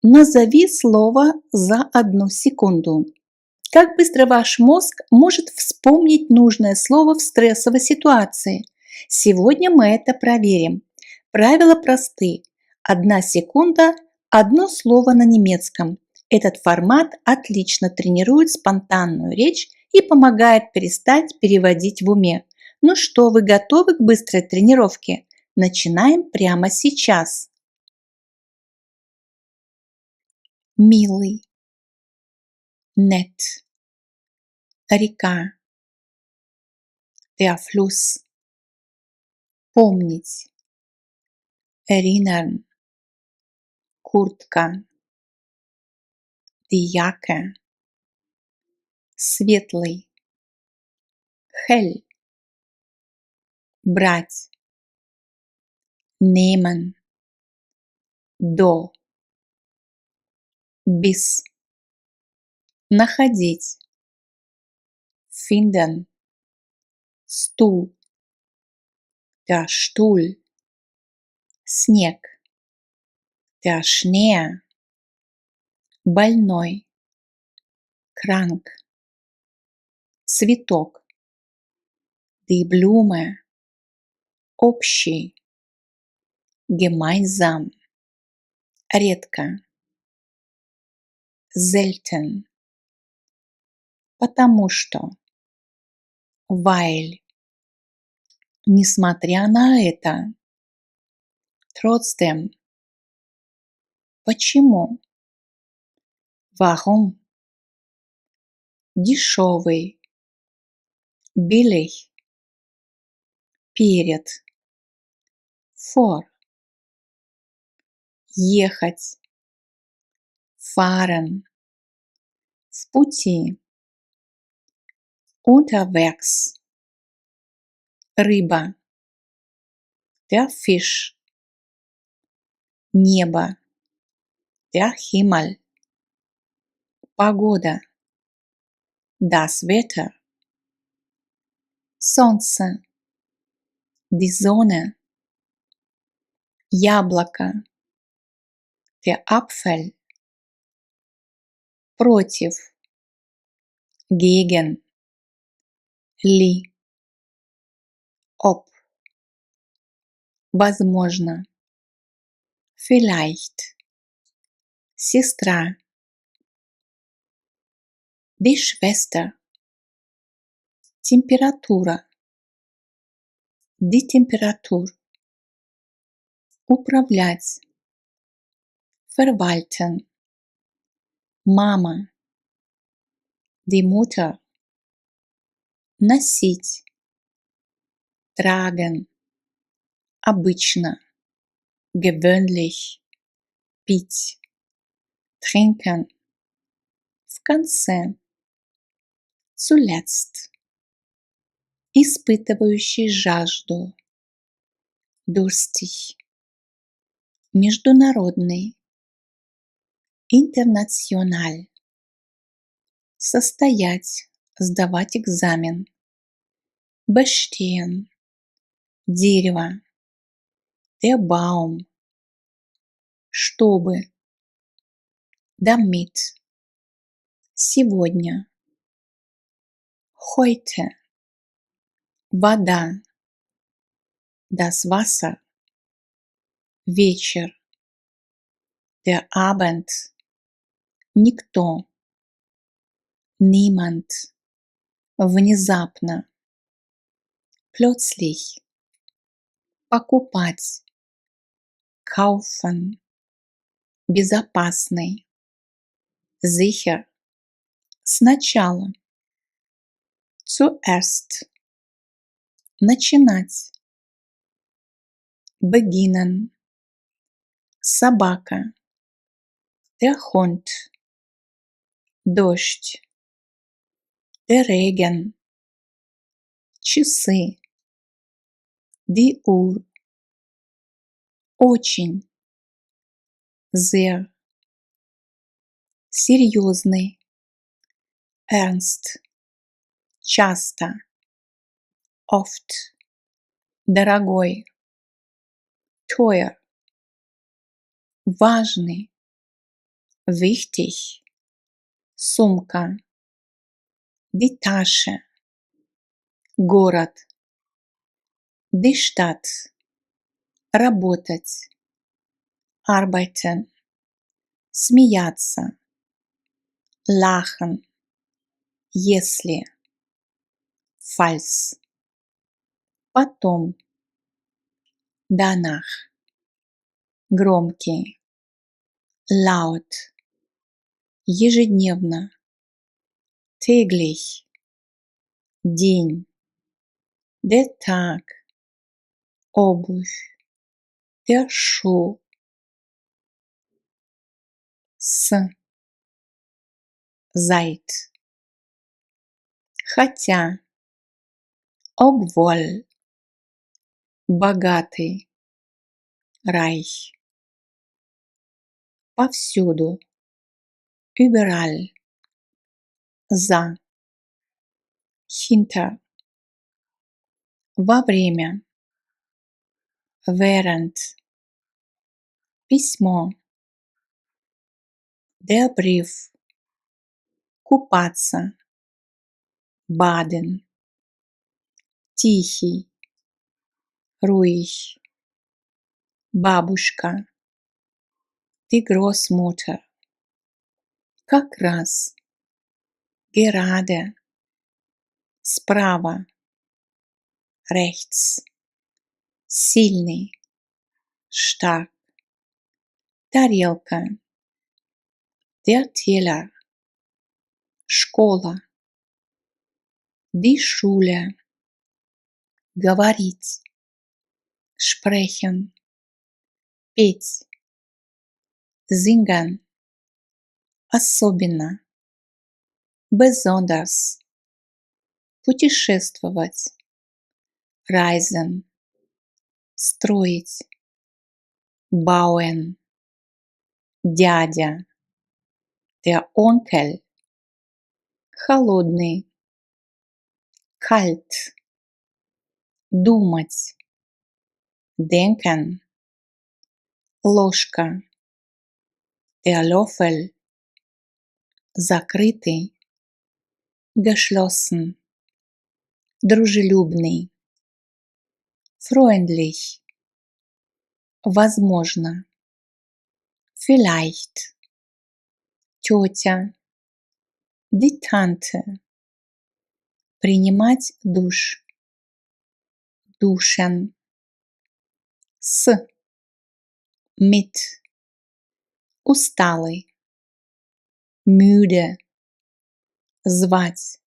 Назови слово за 1 секунду. Как быстро ваш мозг может вспомнить нужное слово в стрессовой ситуации? Сегодня мы это проверим. Правила просты. 1 секунда– одно слово на немецком. Этот формат отлично тренирует спонтанную речь и помогает перестать переводить в уме. Ну что, вы готовы к быстрой тренировке? Начинаем прямо сейчас. Милый, nett, река, der Fluss, помнить, erinnern, куртка, die Jacke, светлый, hell, брать, nehmen, до, bis, находить, finden, стул, der Stuhl, снег, der Schnee, больной, krank, цветок, die Blume, общий, gemeinsam, редко, selten, потому что, weil, несмотря на это, trotzdem, почему, warum, дешевый, billig, перед, vor, ехать, fahren, в пути, unterwegs, рыба, der Fisch, небо, der Himmel, погода, das Wetter, солнце, die Sonne, яблоко, der Apfel, против, gegen, ли, ob, возможно, vielleicht, сестра, die Schwester, температура, die Temperatur, управлять, verwalten, мама, die Mutter, носить, tragen, обычно, gewöhnlich, пить, trinken, в конце, zuletzt, испытывающий жажду, durstig, международный, international, состоять, сдавать экзамен, bestehen, дерево, der Baum, чтобы, damit, сегодня, heute, вода, das Wasser, вечер, der Abend, никто, niemand, внезапно, plötzlich, покупать, kaufen, безопасный, sicher, сначала, zuerst, начинать, beginnen, собака, der Hund, дождь, der Regen, часы, die Uhr, очень, sehr, серьезный, ernst, часто, oft, дорогой, teuer, важный, wichtig, сумка, die Tasche, город, die Stadt, работать, arbeiten, смеяться, lachen, если, falls, потом, danach, громкий, laut, ежедневно, täglich, день, der Tag, обувь, der Schuh, с, seit, хотя, obwohl, богатый, reich, повсюду, überall, за, hinter, во время, während, письмо, der Brief, купаться, baden, тихий, ruhig, бабушка, die Großmutter, как раз, gerade, справа, rechts, сильный, stark, тарелка, der Teller, школа, die Schule, говорить, sprechen, петь, singen, особенно, besonders, путешествовать, reisen, строить, bauen, дядя, der Onkel, холодный, kalt, думать, denken, ложка, der Löffel, закрытый, geschlossen, дружелюбный, freundlich, возможно, vielleicht, тетя, die Tante, принимать душ, duschen, с, mit, усталый, müde, звать,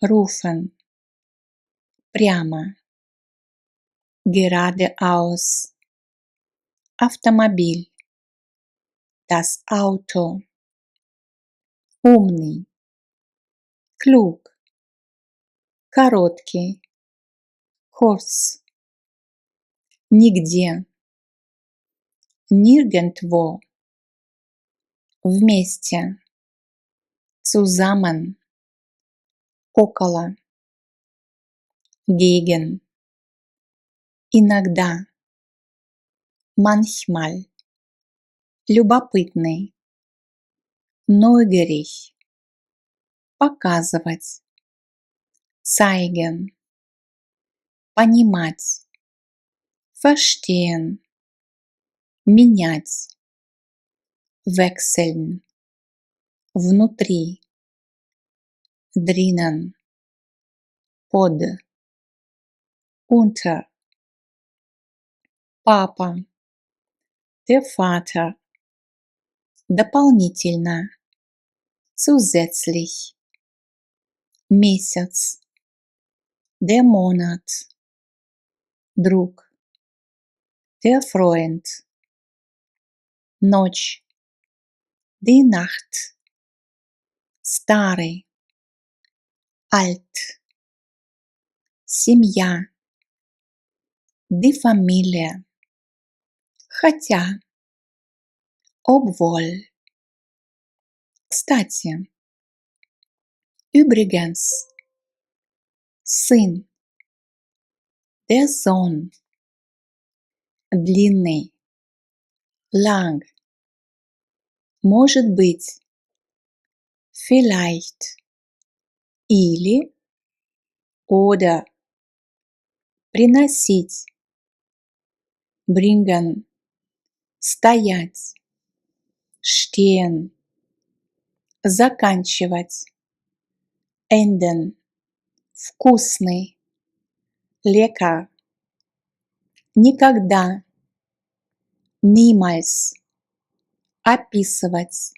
rufen, прямо, geradeaus, автомобиль, das Auto, умный, klug, короткий, kurz, нигде, nirgendwo, вместе, zusammen, около, gegen, иногда, manchmal, любопытный, neugierig, показывать, zeigen, понимать, verstehen, менять, wechseln, внутри, drinnen, под, unter, папа, der Vater, дополнительно, zusätzlich, месяц, der Monat, друг, der Freund, ночь, die Nacht, старый, alt, семья, die Familie, хотя, obwohl, кстати, übrigens, сын, der Sohn, длинный, lang, может быть, vielleicht или oder, приносить, bringen, стоять, stehen, заканчивать, enden, вкусный, lecker, никогда, niemals, описывать,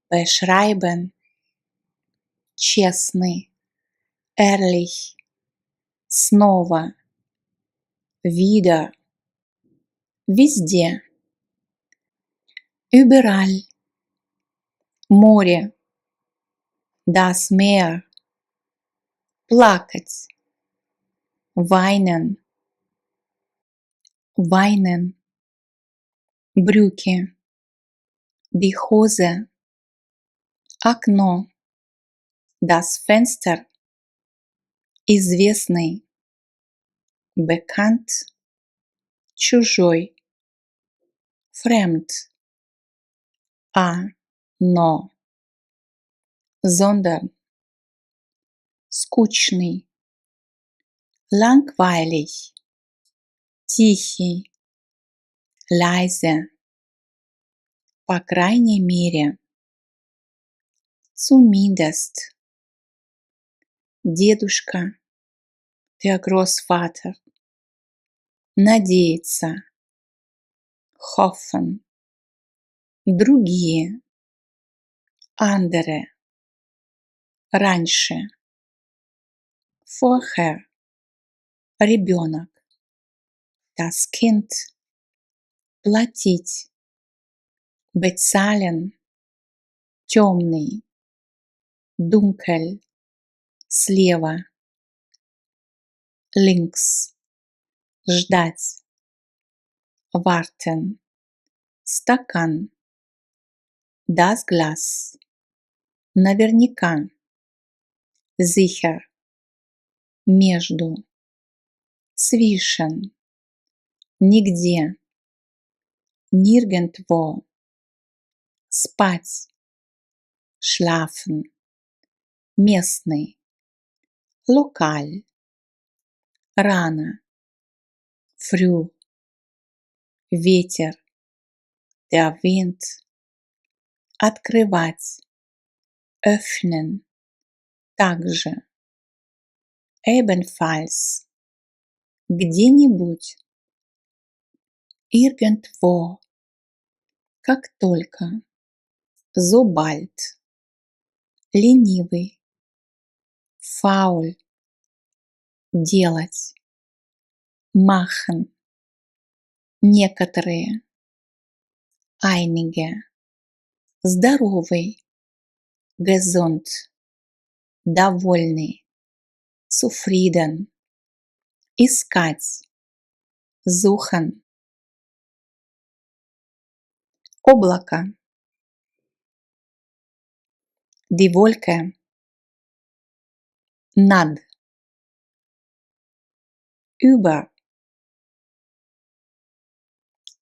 beschreiben, честный, ehrlich, снова, wieder, везде, überall, море, das Meer, плакать, weinen, weinen, брюки, die Hose, окно, das Fenster, известный, bekannt, чужой, fremd, но, sondern, скучный, langweilig, тихий, leise, по крайней мере, zumindest, дедушка, der Großvater, надеяться, hoffen, другие, andere, раньше, vorher, ребенок, das Kind, платить, bezahlen, темный, dunkel, слева, links, ждать, warten, стакан, das Glas, наверняка, sicher, между, zwischen, нигде, nirgendwo, спать, schlafen, местный, lokal, рано, früh, ветер, der Wind, открывать, öffnen, также, ebenfalls, где-нибудь, irgendwo, как только, sobald, ленивый, faul, делать, machen, некоторые, einige, здоровый, gesund, довольный, zufrieden, искать, suchen, облако, die Wolke, над, über,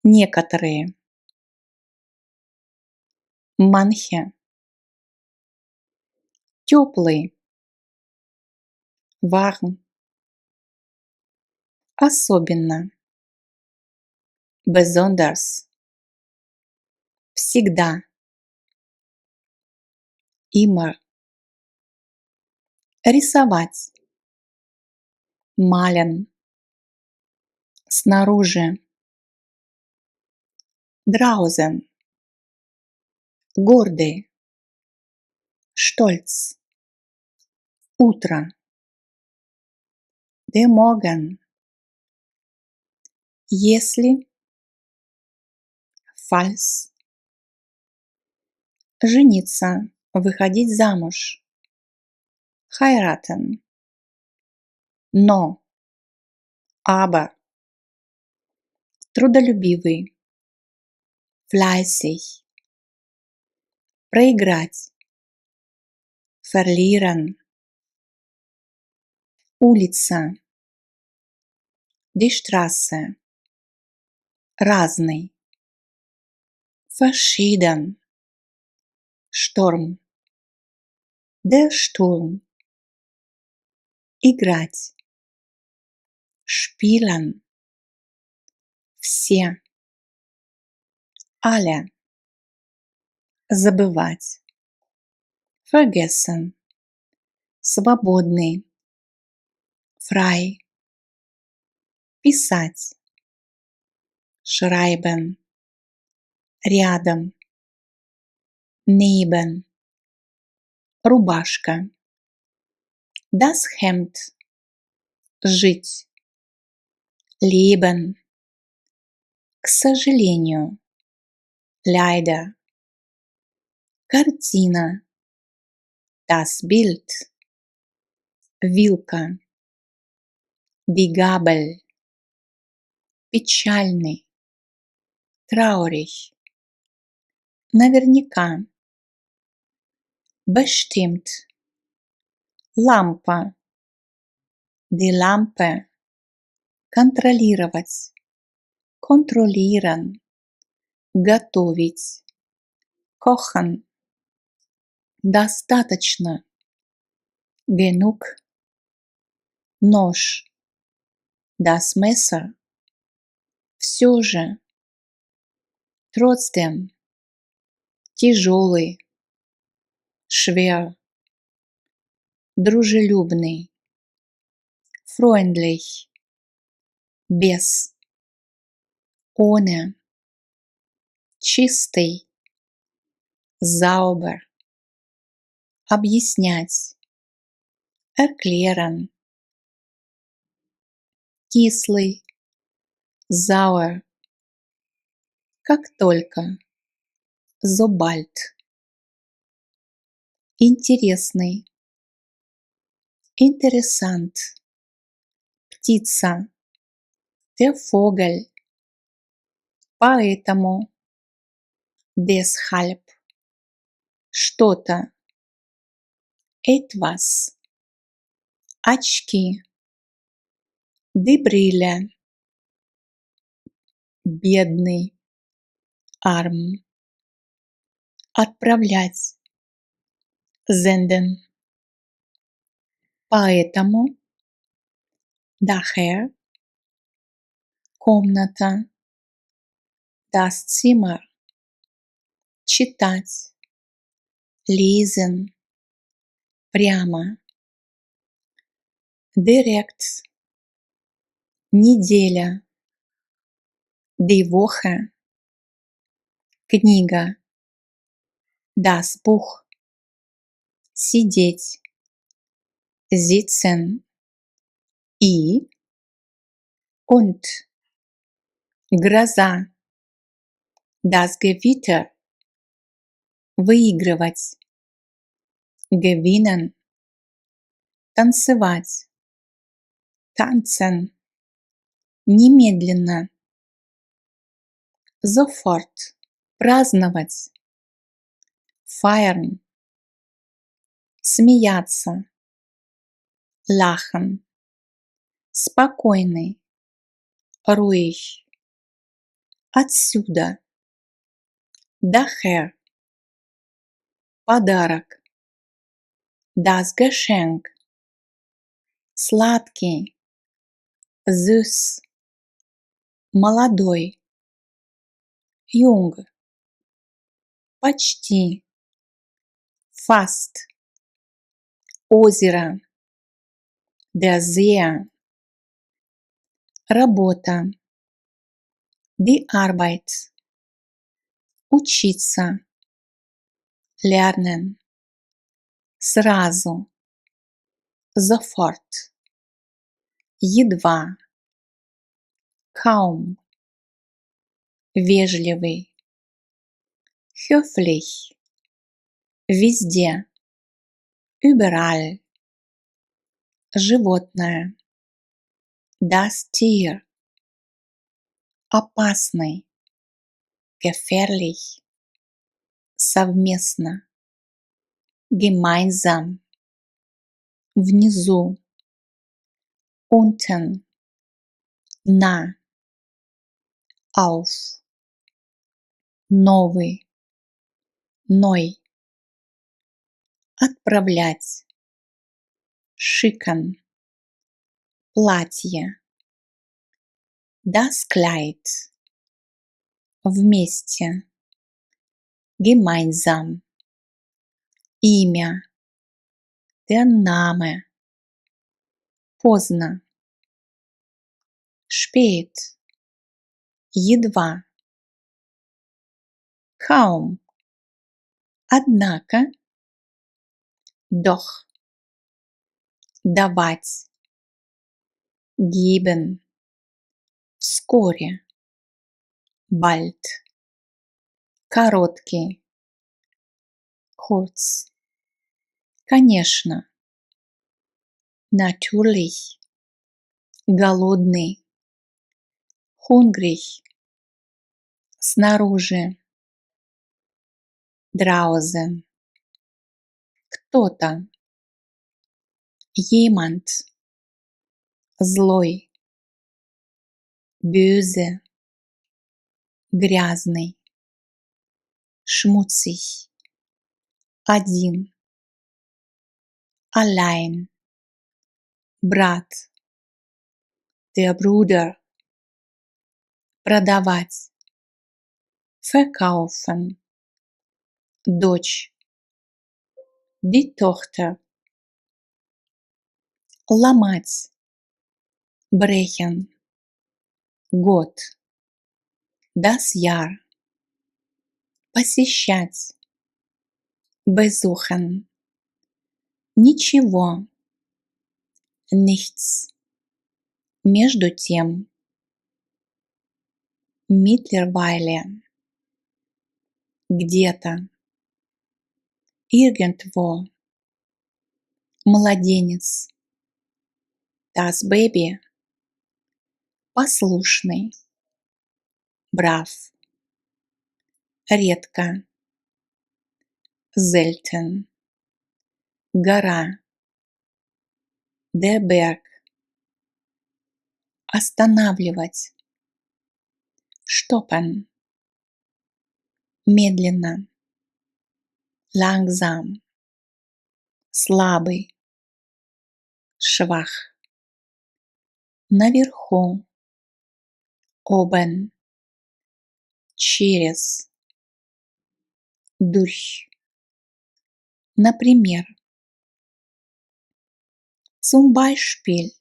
некоторые, manche, теплый, warm, особенно, besonders, всегда, immer, рисовать, malen, снаружи, draußen, гордый, stolz, утро, der Morgen, если, falls, жениться, выходить замуж, heiraten, но, aber, трудолюбивый, fleißig, проиграть, verlieren, улица, die Straße, разный, verschieden, Шторм. Der Sturm. Играть. Spielen. Все. Alle. Забывать. Vergessen. Свободный. Frei. Писать. Schreiben. Рядом. Neben. Рубашка. Das Hemd. Жить. Leben. К сожалению. Leider. Картина. Das Bild. Вилка. Die Gabel. Печальный. Traurig. Наверняка. Bestimmt. Лампа. Die Lampe. Контролировать. Kontrollieren. Готовить. Kochen. Достаточно. Genug. Нож. Das Messer. Все же. Trotzdem. Тяжелый. Schwer. Дружелюбный. Freundlich. Без. Ohne. Чистый. Sauber. Объяснять. Erklären. Кислый. Sauer. Как только. Sobald. Интересный. Interessant. Птица. Der Vogel. Поэтому. Deshalb. Что-то. Etwas. Очки. Die Brille. Бедный. Arm. Отправлять. Senden. Поэтому. Daher. Комната. Das Zimmer. Читать. Lesen. Прямо. Direkt. Неделя. Die Woche. Книга. Das Buch. Сидеть. Sitzen. И. Und. Гроза. Das Gewitter. Выигрывать. Gewinnen. Танцевать. Tanzen. Немедленно. Sofort. Праздновать. Feiern. Смеяться. Lachen. Спокойный. Ruhig. Отсюда. Daher. Подарок. Das Geschenk. Сладкий. Süß. Молодой. Jung. Почти. Fast. Озеро. Der See. Работа. Die Arbeit. Учиться. Lernen. Сразу. Sofort. Едва. Kaum. Вежливый. Höflich. Везде. Überall. Животное. Das Tier. Опасный. Gefährlich. Совместно. Gemeinsam. Внизу. Unten. На. Auf. Новый. Neu. отправлять, schicken, платье, das Kleid, вместе, gemeinsam, имя, der Name, поздно, spät, едва, kaum, однако, doch, давать, geben, вскоре, bald, короткий, kurz, конечно, natürlich, голодный, hungrig, снаружи, draußen, кто-то, jemand, злой, böse, грязный, schmutzig, один, allein, брат, der Bruder, продавать, verkaufen, дочь, die Tochter, ломать, brechen, год, das Jahr, посещать, besuchen, ничего, nichts, между тем, mittlerweile, где-то, irgendwo, младенец, das Baby, послушный, brav, редко, selten, гора, der Berg, останавливать, stoppen, медленно, langsam, слабый, schwach, наверху, oben, через, durch, например, zum Beispiel,